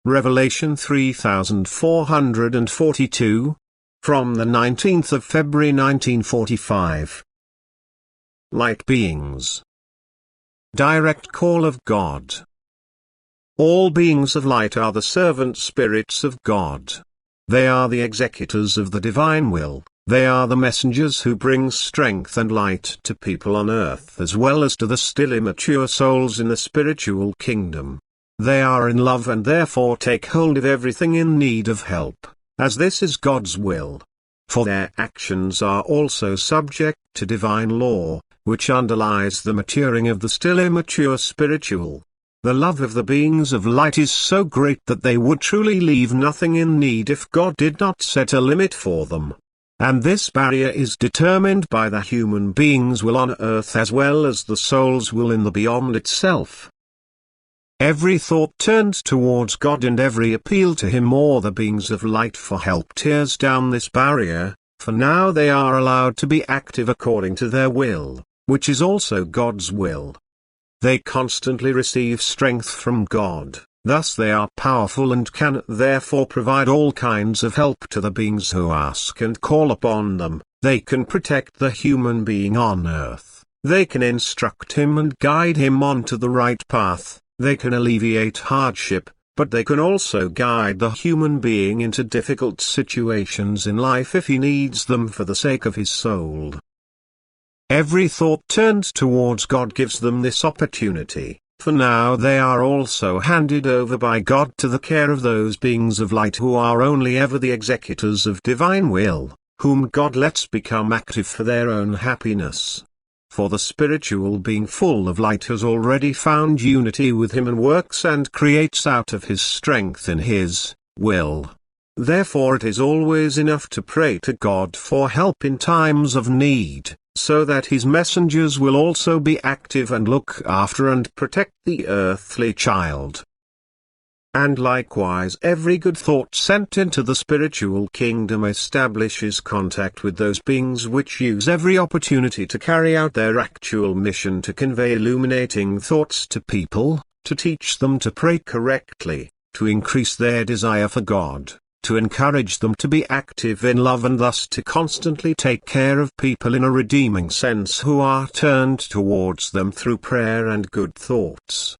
Revelation 3442. From the 19th of February 1945. Light beings. Direct call of God. All beings of light are the servant spirits of God. They are the executors of the divine will. They are the messengers who bring strength and light to people on earth as well as to the still immature souls in the spiritual kingdom. They are in love and therefore take hold of everything in need of help, as this is God's will. For their actions are also subject to divine law, which underlies the maturing of the still immature spiritual. The love of the beings of light is so great that they would truly leave nothing in need if God did not set a limit for them. And this barrier is determined by the human beings' will on earth as well as the soul's will in the beyond itself. Every thought turned towards God and every appeal to Him or the beings of light for help tears down this barrier, for now they are allowed to be active according to their will, which is also God's will. They constantly receive strength from God, thus they are powerful and can therefore provide all kinds of help to the beings who ask and call upon them. They can protect the human being on earth, they can instruct him and guide him onto the right path. They can alleviate hardship, but they can also guide the human being into difficult situations in life if he needs them for the sake of his soul. Every thought turned towards God gives them this opportunity, for now they are also handed over by God to the care of those beings of light who are only ever the executors of divine will, whom God lets become active for their own happiness. For the spiritual being full of light has already found unity with Him and works and creates out of his strength in His will. Therefore it is always enough to pray to God for help in times of need, so that His messengers will also be active and look after and protect the earthly child. And likewise every good thought sent into the spiritual kingdom establishes contact with those beings which use every opportunity to carry out their actual mission to convey illuminating thoughts to people, to teach them to pray correctly, to increase their desire for God, to encourage them to be active in love and thus to constantly take care of people in a redeeming sense who are turned towards them through prayer and good thoughts.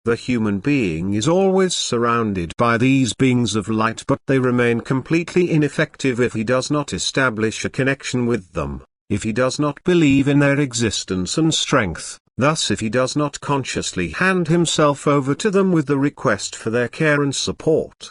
The human being is always surrounded by these beings of light, but they remain completely ineffective if he does not establish a connection with them, if he does not believe in their existence and strength, thus if he does not consciously hand himself over to them with the request for their care and support.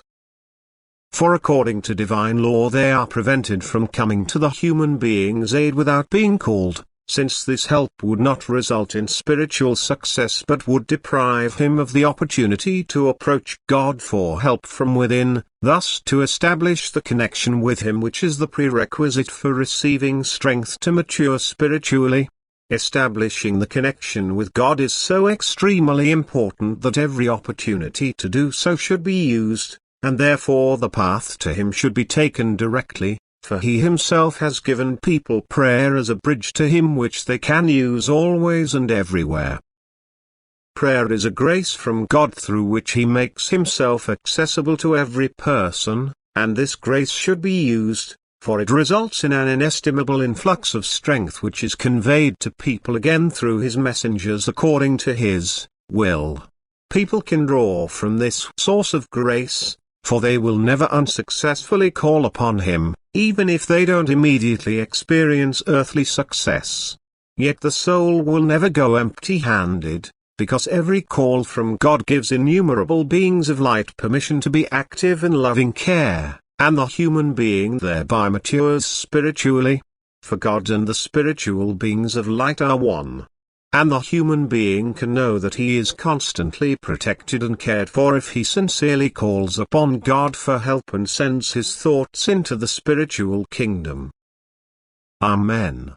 For according to divine law they are prevented from coming to the human being's aid without being called, since this help would not result in spiritual success but would deprive him of the opportunity to approach God for help from within, thus to establish the connection with Him which is the prerequisite for receiving strength to mature spiritually. Establishing the connection with God is so extremely important that every opportunity to do so should be used, and therefore the path to Him should be taken directly. For He Himself has given people prayer as a bridge to Him which they can use always and everywhere. Prayer is a grace from God through which He makes Himself accessible to every person, and this grace should be used, for it results in an inestimable influx of strength which is conveyed to people again through His messengers according to His will. People can draw from this source of grace, for they will never unsuccessfully call upon Him, even if they don't immediately experience earthly success. Yet the soul will never go empty-handed, because every call from God gives innumerable beings of light permission to be active in loving care, and the human being thereby matures spiritually. For God and the spiritual beings of light are one. And the human being can know that he is constantly protected and cared for if he sincerely calls upon God for help and sends his thoughts into the spiritual kingdom. Amen.